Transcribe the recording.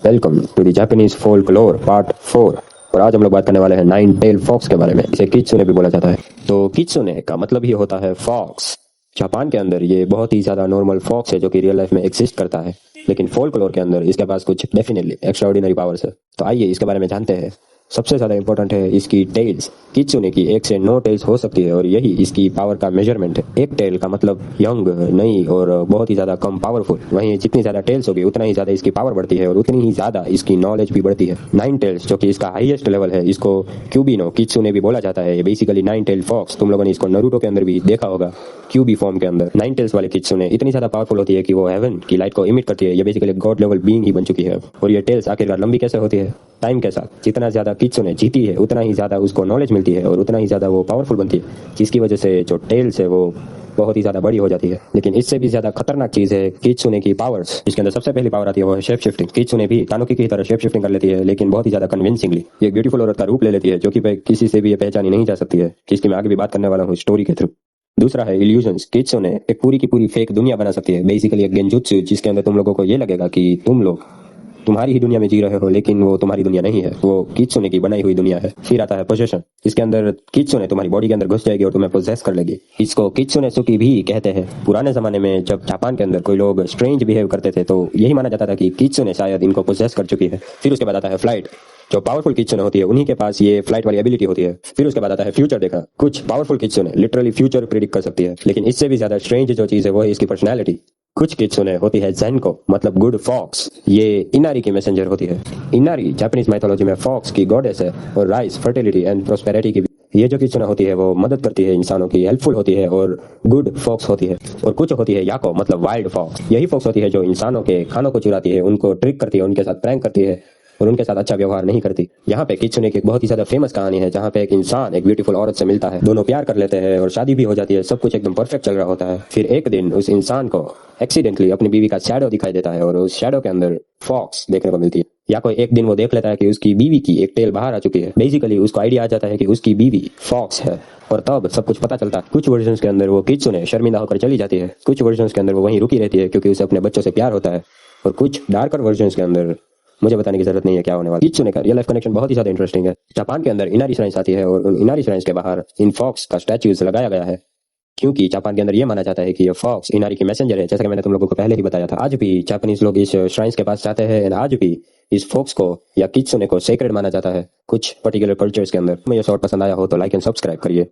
Welcome to the Japanese folklore part 4। और आज हम लोग बात करने वाले हैं नाइन टेल फॉक्स के बारे में। इसे कित्सुने भी बोला जाता है। तो कित्सुने का मतलब ही होता है फॉक्स। जापान के अंदर ये बहुत ही ज्यादा नॉर्मल फॉक्स है जो कि रियल लाइफ में एग्जिस्ट करता है, लेकिन फोल्कलोर के अंदर इसके पास कुछ डेफिनेटली एक्स्ट्राऑर्डिनरी पावर्स है। तो आइए इसके बारे में जानते हैं। सबसे ज्यादा इंपॉर्टेंट है इसकी टेल्स। कित्सुने की 1 से 9 टेल्स हो सकती है और यही इसकी पावर का मेजरमेंट है। एक टेल का मतलब यंग, नई और बहुत ही ज्यादा कम पावरफुल। वहीं जितनी ज्यादा टेल्स होगी उतना ही ज्यादा इसकी पावर बढ़ती है और उतनी ही ज्यादा इसकी नॉलेज भी बढ़ती है। 9 टेल्स जो कि इसका हाईएस्ट लेवल है, इसको क्यूबिनो कित्सुने भी बोला जाता है। ये बेसिकली 9 टेल फॉक्स। तुम लोगों ने इसको नारुतो के अंदर भी देखा होगा, क्यूबी फॉर्म के अंदर। 9 टेल्स वाले कित्सुने इतनी ज्यादा पावरफुल होती है कि वो हेवन की लाइट को इमिट करती है। ये बेसिकली गॉड लेवल बीइंग ही बन चुकी है। और ये टेल्स आखिरकार लंबी कैसे होती है? टाइम के साथ। जितना ज्यादा कित्सुने जीती है उतना ही ज्यादा उसको नॉलेज मिलती है और उतना ही ज्यादा वो पावरफुल बनती है, जिसकी वजह से जो टेल्स है वो बहुत ही ज्यादा बड़ी हो जाती है। लेकिन इससे भी ज्यादा खतरनाक चीज है कित्सुने की पावर्स। इसके अंदर सबसे पहली पावर आती है वो है शेप शिफ्टिंग। कित्सुने भी तानुकी की तरह शेप शिफ्टिंग कर लेती है, लेकिन बहुत ही ज्यादा कन्विंसिंगली। ये एक ब्यूटीफुल औरत का रूप ले लेती है जो कि किसी से भी ये पहचानी नहीं जा सकती है, जिसकी मैं आगे भी बात करने वाला हूँ स्टोरी के थ्रू। दूसरा है इल्यूजन्स। कित्सुने एक पूरी की पूरी फेक दुनिया बना सकती है, बेसिकली एक गेंजुत्सु, जिसके अंदर तुम लोगों को ये लगेगा कि तुम लोग तुम्हारी ही दुनिया में जी रहे हो, लेकिन वो तुम्हारी दुनिया नहीं है, वो कित्सुने की बनाई हुई दुनिया है। फिर आता है पोजेशन। इसके अंदर कित्सुने तुम्हारी बॉडी के अंदर घुस जाएगी और तुम्हें पोजेस कर लेगी। इसको कित्सुने सुकी भी कहते हैं। पुराने जमाने में जब जापान के अंदर कोई लोग स्ट्रेंज बिहेव करते थे तो यही माना जाता था कि कित्सुने शायद इनको पोजेस कर चुकी है। फिर उसके बाद आता है फ्लाइट। जो पावरफुल कित्सुने होती है उन्हीं के पास ये फ्लाइट वाली एबिलिटी होती है। फिर उसके बाद आता है फ्यूचर देखना। कुछ पावरफुल कित्सुने लिटरली फ्यूचर प्रिडिक्ट कर सकती है, लेकिन इससे भी ज्यादा स्ट्रेंज जो चीज है वो है इसकी पर्सनैलिटी। कुछ कित्सुने होती है ज़ेनको, मतलब गुड फॉक्स। ये इनारी की मैसेंजर होती है। इनारी जापानीज माइथोलॉजी में फॉक्स की गॉडेस है और राइस, फर्टिलिटी एंड प्रोस्पेरिटी की भी। ये जो कित्सुने होती है वो मदद करती है इंसानों की, हेल्पफुल होती है और गुड फॉक्स होती है। और कुछ होती है याको, मतलब वाइल्ड फॉक्स। यही फॉक्स होती है जो इंसानों के खानों को चुराती है, उनको ट्रिक करती है, उनके साथ प्रैंक करती है और उनके साथ अच्छा व्यवहार नहीं करती। यहाँ पे कित्सुने की एक बहुत ही ज्यादा फेमस कहानी है, जहाँ पे एक इंसान एक ब्यूटीफुल औरत से मिलता है, दोनों प्यार कर लेते हैं और शादी भी हो जाती है। सब कुछ एकदम परफेक्ट चल रहा होता है। फिर एक दिन उस इंसान को एक्सीडेंटली अपनी बीवी का शैडो दिखाई देता है और उस शैडो के अंदर फॉक्स देखने को मिलती है। या कोई एक दिन वो देख लेता है कि उसकी बीवी की एक टेल बाहर आ चुकी है। बेसिकली उसको आइडिया आ जाता है कि उसकी बीवी फॉक्स है और तब सब कुछ पता चलता है। कुछ वर्जन्स के अंदर वो कित्सुने शर्मिंदा होकर चली जाती है, कुछ वर्जन्स के अंदर वो वहीं रुकी रहती है क्योंकि उसे अपने बच्चों से प्यार होता है, और कुछ डार्कर वर्जन्स के अंदर मुझे बताने की जरूरत नहीं है क्या होने वाला। कित्सुने का रियल लाइफ कनेक्शन बहुत ही ज्यादा इंटरेस्टिंग है। जापान के अंदर इनारी श्राइन्स आती है और उन इनारी श्राइन्स के बाहर इन फॉक्स का स्टैच्यूज लगाया गया है, क्योंकि जापान के अंदर ये माना जाता है कि ये फॉक्स इनारी की मैसेंजर है, जैसा कि मैंने तुम लोगों को पहले ही बताया था। आज भी जापानीज लोग इस श्राइन्स के पास जाते हैं और आज भी इस फॉक्स को या कित्सुने को सेक्रेड माना जाता है कुछ पर्टिकुलर कल्चर्स के अंदर। मुझे शॉर्ट पसंद आया हो तो लाइक एंड सब्सक्राइब करिए।